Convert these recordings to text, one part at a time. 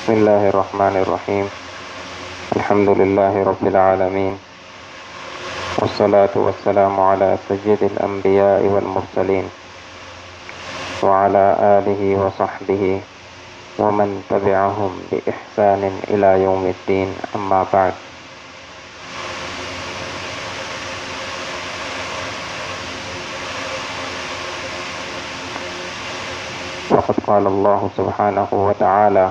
بسم الله الرحمن الرحيم. الحمد لله رب العالمين، والصلاة والسلام على سيد الأنبياء والمرسلين وعلى آله وصحبه ومن تبعهم بإحسان إلى يوم الدين، أما بعد. وقد قال الله سبحانه وتعالى: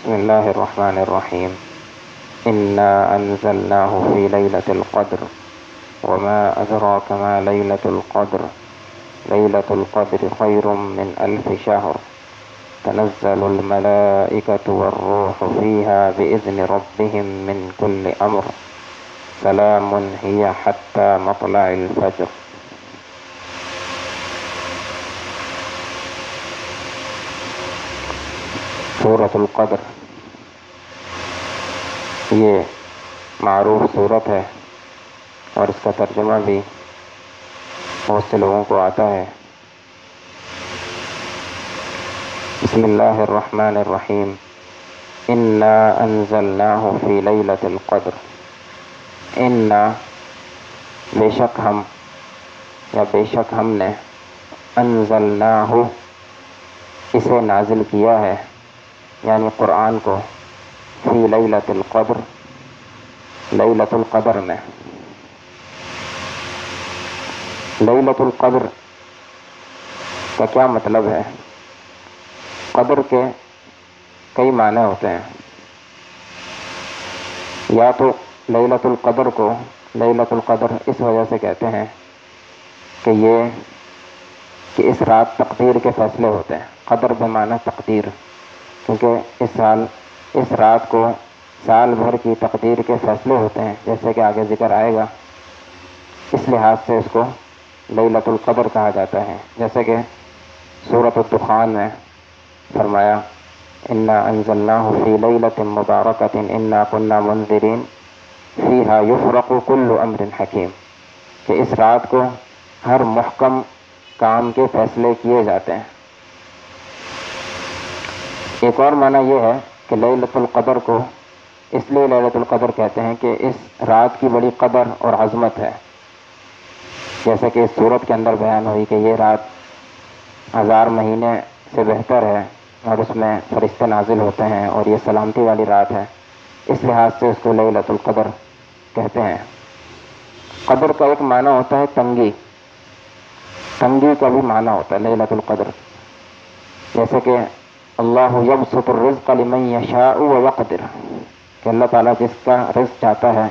بسم الله الرحمن الرحيم. إنا أنزلناه في ليلة القدر وما أدراك ما ليلة القدر ليلة القدر خير من 1000 شهر تنزل الملائكة والروح فيها بإذن ربهم من كل أمر سلام هي حتى مطلع الفجر. سورۃ القدر یہ معروف صورت ہے اور اس کا ترجمہ بھی بہت سے لوگوں کو آتا ہے. بسم اللہ الرحمن الرحیم. انا انزلناہ فی لیلۃ القدر. انا بے شک ہم نے انزلناہ اسے نازل کیا ہے، یعنی قرآن کو، فی لیلۃ القدر، لیلۃ القدر میں. لیلۃ القدر کا کیا مطلب ہے؟ قدر کے کئی معنی ہوتے ہیں. یا تو لیلۃ القدر کو لیلۃ القدر اس وجہ سے کہتے ہیں کہ اس رات تقدیر کے فیصلے ہوتے ہیں. قدر بمعنی تقدیر، کیونکہ اس رات کو سال بھر کی تقدیر کے فیصلے ہوتے ہیں، جیسے کہ آگے ذکر آئے گا. اس لحاظ سے اس کو لیلۃ القدر کہا جاتا ہے. جیسے کہ سورۃ الدخان میں فرمایا: انا انزلناہ فی لیلۃ مبارکۃ انا کنا منذرین فیہا یفرق کل امر حکیم، کہ اس رات کو ہر محکم کام کے فیصلے کیے جاتے ہیں. ایک اور معنی یہ ہے کہ لیلۃ القدر کو اس لیے لیلۃ القدر کہتے ہیں کہ اس رات کی بڑی قدر اور عظمت ہے. جیسے کہ اس سورت کے اندر بیان ہوئی کہ یہ رات 1000 مہینے سے بہتر ہے اور اس میں فرشتے نازل ہوتے ہیں اور یہ سلامتی والی رات ہے. اس لحاظ سے اس کو لیلۃ القدر کہتے ہیں. قدر کا ایک معنی ہوتا ہے تنگی کا بھی معنی ہوتا ہے لیلۃ القدر. جیسے کہ اللہ یبسط الرزق لمن یشاء ویقدر، کہ اللہ تعالیٰ جس کا رزق چاہتا ہے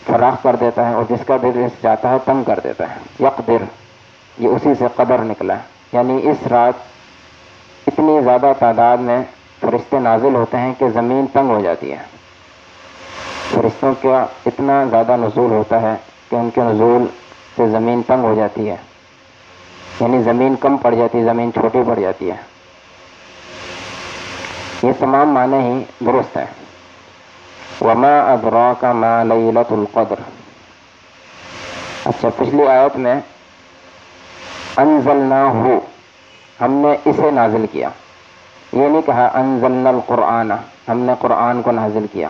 فراخ کر دیتا ہے اور جس کا بھی رزق چاہتا ہے تنگ کر دیتا ہے. یقدر، یہ اسی سے قدر نکلا ہے. یعنی اس رات اتنی زیادہ تعداد میں فرشتے نازل ہوتے ہیں کہ زمین تنگ ہو جاتی ہے. فرشتوں کا اتنا زیادہ نزول ہوتا ہے کہ ان کے نزول سے زمین تنگ ہو جاتی ہے، یعنی زمین کم پڑ جاتی ہے، زمین چھوٹی پڑ جاتی ہے. یہ تمام معنی ہی درست ہیں. وما ادراک ما لیلۃ القدر. اچھا، پچھلی آیت میں انزلناہ، ہم نے اسے نازل کیا، یہ نہیں کہا انزلنا القرآن، ہم نے قرآن کو نازل کیا.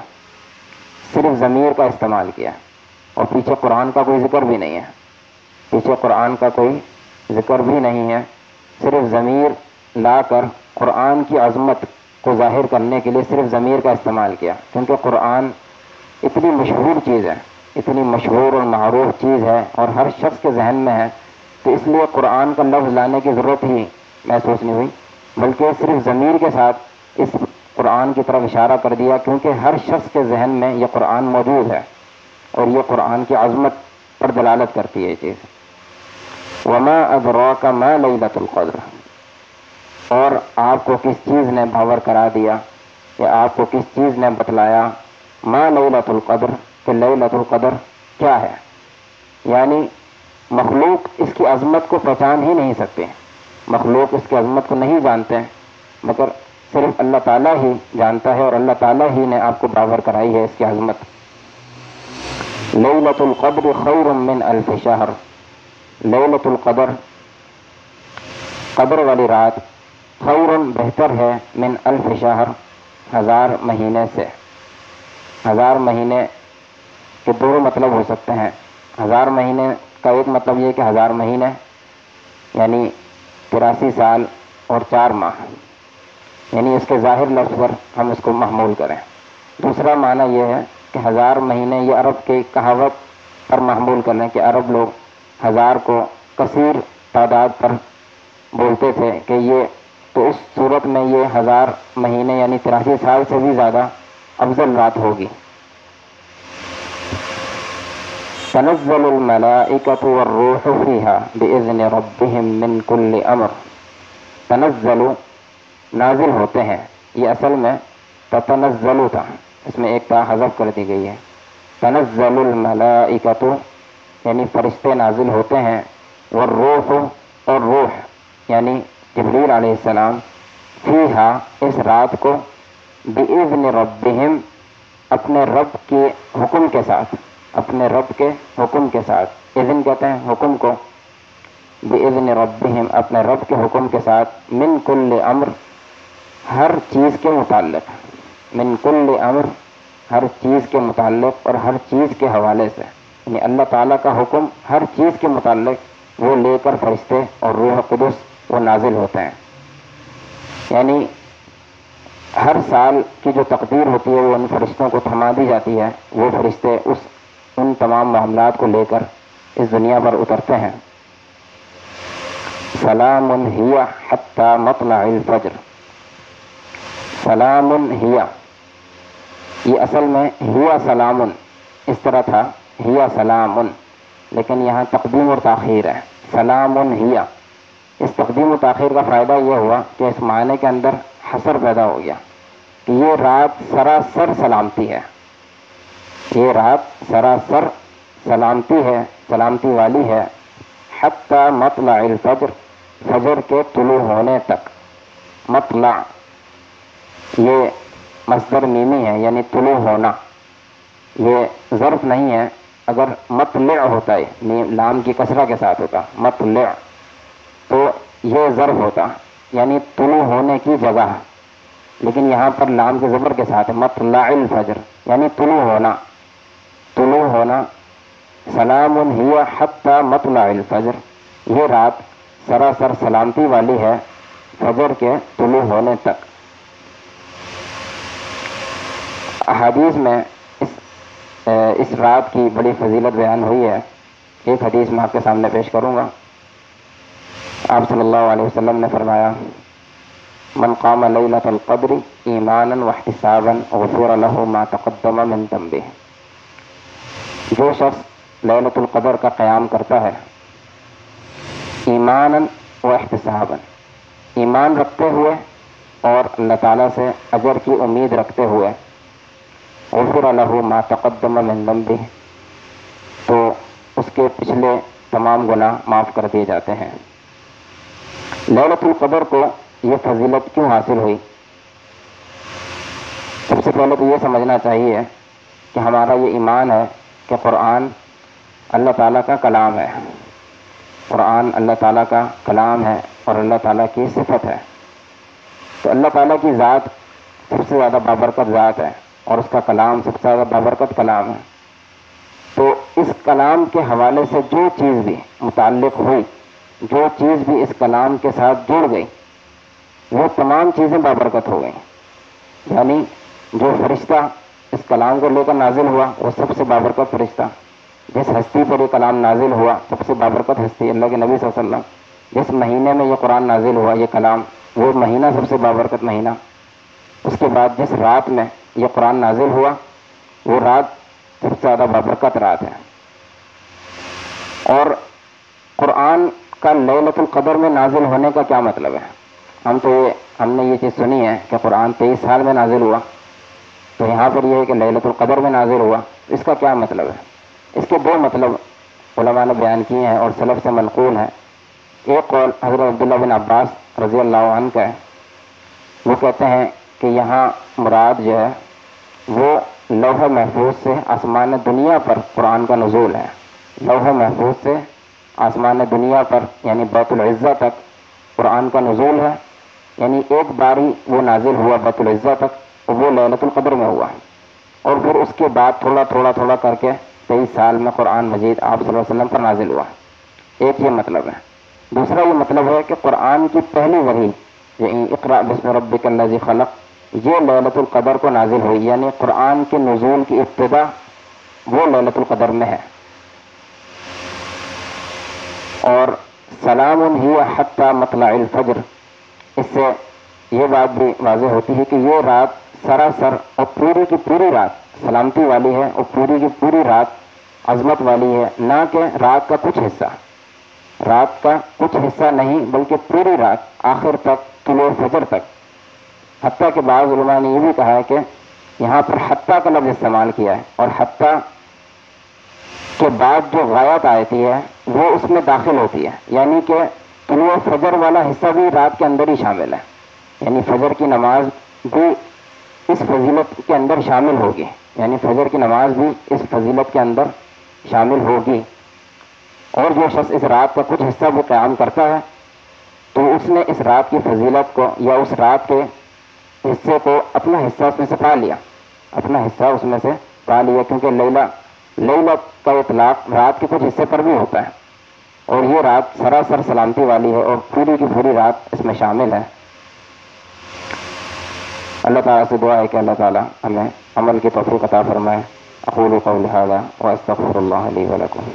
صرف ضمیر کا استعمال کیا اور پیچھے قرآن کا کوئی ذکر بھی نہیں ہے. صرف ضمیر لا کر قرآن کی عظمت کو ظاہر کرنے کے لیے صرف ضمیر کا استعمال کیا، کیونکہ قرآن اتنی مشہور چیز ہے، اتنی مشہور اور معروف چیز ہے اور ہر شخص کے ذہن میں ہے، تو اس لیے قرآن کا لفظ لانے کی ضرورت ہی محسوس نہیں ہوئی، بلکہ صرف ضمیر کے ساتھ اس قرآن کی طرف اشارہ کر دیا، کیونکہ ہر شخص کے ذہن میں یہ قرآن موجود ہے اور یہ قرآن کی عظمت پر دلالت کرتی ہے یہ چیز. وما ادراک ما لیلۃ القدر. اور آپ کو کس چیز نے باور کرا دیا یا آپ کو کس چیز نے بتلایا ما لیلۃ القدر، کہ لیلۃ القدر کیا ہے. یعنی مخلوق اس کی عظمت کو پہچان ہی نہیں سکتے، مخلوق اس کی عظمت کو نہیں جانتے، مگر صرف اللہ تعالیٰ ہی جانتا ہے اور اللہ تعالیٰ ہی نے آپ کو باور کرائی ہے اس کی عظمت. لیلۃ القدر خیر من 1000 شہر. لیلۃ القدر، قدر والی رات، خیر بہتر ہے، من 1000 شہر، 1000 مہینے سے. 1000 مہینے کے دو مطلب ہو سکتے ہیں. 1000 مہینے کا ایک مطلب یہ کہ 1000 مہینے یعنی 83 سال اور 4 ماہ، یعنی اس کے ظاہر لفظ پر ہم اس کو محمول کریں. دوسرا معنی یہ ہے کہ 1000 مہینے یہ عرب کی کہاوت پر محمول کر لیں کہ عرب لوگ 1000 کو کثیر تعداد پر بولتے تھے کہ یہ تو اس صورت میں یہ 1000 مہینے یعنی 83 سال سے بھی زیادہ افضل رات ہوگی. تنزل الملائکۃ والروح فیہا بإذن ربہم من کل امر. تنزل نازل ہوتے ہیں، یہ اصل میں تتنزل تھا، اس میں ایک تا حذف کر دی گئی ہے. تنزل الملائکۃ یعنی فرشتے نازل ہوتے ہیں، والروح اور روح یعنی جبریل علیہ السلام، فیہا اس رات کو، بإذن ربہم اپنے رب کے حکم کے ساتھ، اپنے رب کے حکم کے ساتھ. اذن کہتے ہیں حکم کو. بإذن ربہم اپنے رب کے حکم کے ساتھ، من کل امر ہر چیز کے متعلق، من کل امر ہر چیز کے متعلق اور ہر چیز کے حوالے سے، یعنی اللہ تعالیٰ کا حکم ہر چیز کے متعلق وہ لے کر فرشتے اور روح قدس وہ نازل ہوتے ہیں. یعنی ہر سال کی جو تقدیر ہوتی ہے وہ ان فرشتوں کو تھما دی جاتی ہے، وہ فرشتے ان تمام معاملات کو لے کر اس دنیا پر اترتے ہیں. سلام ہی حتی مطلع الفجر. سلام ہی، یہ اصل میں ہی سلام اس طرح تھا، ہی سلام، لیکن یہاں تقدیم اور تاخیر ہے. سلام ہی، اس تقدیم و تاخیر کا فائدہ یہ ہوا کہ اس معنی کے اندر حصر پیدا ہو گیا کہ یہ رات سراسر سلامتی ہے، یہ رات سراسر سلامتی ہے، سلامتی والی ہے. حتی مطلع الفجر، فجر کے طلوع ہونے تک. مطلع یہ مصدر میمی ہے یعنی طلوع ہونا، یہ ظرف نہیں ہے. اگر مطلع ہوتا ہے لام کی کسرہ کے ساتھ ہوتا مطلع تو یہ ظرف ہوتا یعنی طلوع ہونے کی جگہ، لیکن یہاں پر لام کے زبر کے ساتھ ہے. مطلع الفجر یعنی طلوع ہونا، طلوع ہونا. سلام ہی حتی مطلع الفجر، یہ رات سراسر سلامتی والی ہے فجر کے طلوع ہونے تک. احادیث میں اس رات کی بڑی فضیلت بیان ہوئی ہے. ایک حدیث میں آپ کے سامنے پیش کروں گا. آپ صلی اللہ علیہ وسلم نے فرمایا، من قام لیلۃ القدر ایمانا واحتسابا غفر له ما تقدم من ذنبه. جو شخص لیلۃ القدر کا قیام کرتا ہے ایمانا واحتسابا، ایمان رکھتے ہوئے اور اللہ تعالیٰ سے اجر کی امید رکھتے ہوئے، غفر له ما تقدم من ذنبه، تو اس کے پچھلے تمام گناہ معاف کر دیے جاتے ہیں. لیلۃ القدر کو یہ فضیلت کیوں حاصل ہوئی؟ سب سے پہلے تو یہ سمجھنا چاہیے کہ ہمارا یہ ایمان ہے کہ قرآن اللہ تعالیٰ کا کلام ہے، قرآن اللہ تعالیٰ کا کلام ہے اور اللہ تعالیٰ کی صفت ہے. تو اللہ تعالیٰ کی ذات سب سے زیادہ بابرکت ذات ہے اور اس کا کلام سب سے زیادہ بابرکت کلام ہے. تو اس کلام کے حوالے سے جو چیز بھی متعلق ہوئی، جو چیز بھی اس کلام کے ساتھ جڑ گئی، وہ تمام چیزیں بابرکت ہو گئیں. یعنی جو فرشتہ اس کلام کو لے کر نازل ہوا وہ سب سے بابرکت فرشتہ، جس ہستی پر یہ کلام نازل ہوا سب سے بابرکت ہستی اللہ کے نبی صلی اللہ علیہ وسلم، جس مہینے میں یہ قرآن نازل ہوا یہ کلام وہ مہینہ سب سے بابرکت مہینہ. اس کے بعد جس رات میں یہ قرآن نازل ہوا وہ رات سب سے زیادہ بابرکت رات ہے. اور قرآن کا لیلۃ القدر میں نازل ہونے کا کیا مطلب ہے؟ ہم نے یہ چیز سنی ہے کہ قرآن 23 سال میں نازل ہوا، تو یہاں پر یہ ہے کہ لیلۃ القدر میں نازل ہوا. اس کا کیا مطلب ہے؟ اس کے دو مطلب علماء نے بیان کیے ہیں اور سلف سے منقول ہیں. ایک قول حضرت عبداللہ بن عباس رضی اللہ عنہ کا ہے، وہ کہتے ہیں کہ یہاں مراد جو ہے وہ لوح محفوظ سے آسمان دنیا پر قرآن کا نزول ہے. لوح محفوظ سے آسمان دنیا پر یعنی بیت العزہ تک قرآن کا نزول ہے. یعنی ایک باری وہ نازل ہوا بیت العزہ تک وہ لیلۃ القدر میں ہوا، اور پھر اس کے بعد تھوڑا تھوڑا کر کے 23 سال میں قرآن مجید آپ صلی اللہ علیہ وسلم پر نازل ہوا۔ ایک یہ مطلب ہے۔ دوسرا یہ مطلب ہے کہ قرآن کی پہلی وحی اقرأ بسم ربک الذی خلق یہ لیلۃ القدر کو نازل ہوئی، یعنی قرآن کے نزول کی ابتدا وہ لیلۃ القدر میں ہے۔ اور سلام ہی حتی مطلع الفجر، اس سے یہ بات بھی واضح ہوتی ہے کہ یہ رات سراسر اور پوری کی پوری رات سلامتی والی ہے، اور پوری کی پوری رات عظمت والی ہے، نہ کہ رات کا کچھ حصہ، رات کا کچھ حصہ نہیں بلکہ پوری رات آخر تک طلوع فجر تک۔ حتیٰ کہ بعض علماء نے یہ بھی کہا ہے کہ یہاں پر حتیٰ کا لفظ استعمال کیا ہے، اور حتیٰ کے بعد جو غایت آتی ہے وہ اس میں داخل ہوتی ہے، یعنی کہ طلوع فجر والا حصہ بھی رات کے اندر ہی شامل ہے، یعنی فجر کی نماز بھی اس فضیلت کے اندر شامل ہوگی، یعنی فجر کی نماز بھی اس فضیلت کے اندر شامل ہوگی۔ اور جو شخص اس رات کا کچھ حصہ بھی قیام کرتا ہے تو اس نے اس رات کی فضیلت کو یا اس رات کے حصے کو اپنا حصہ اس میں سے پا لیا، اپنا حصہ اس میں سے پا لیا، کیونکہ لیلہ کا اطلاق رات کے کچھ حصے پر بھی ہوتا ہے، اور یہ رات سراسر سلامتی والی ہے اور پوری کی پوری رات اس میں شامل ہے۔ اللہ تعالیٰ سے دعا ہے کہ اللہ تعالیٰ ہمیں عمل کی توفیق عطا فرمائے۔ اقول قولی ھذا واستغفر اللہ لی ولکم۔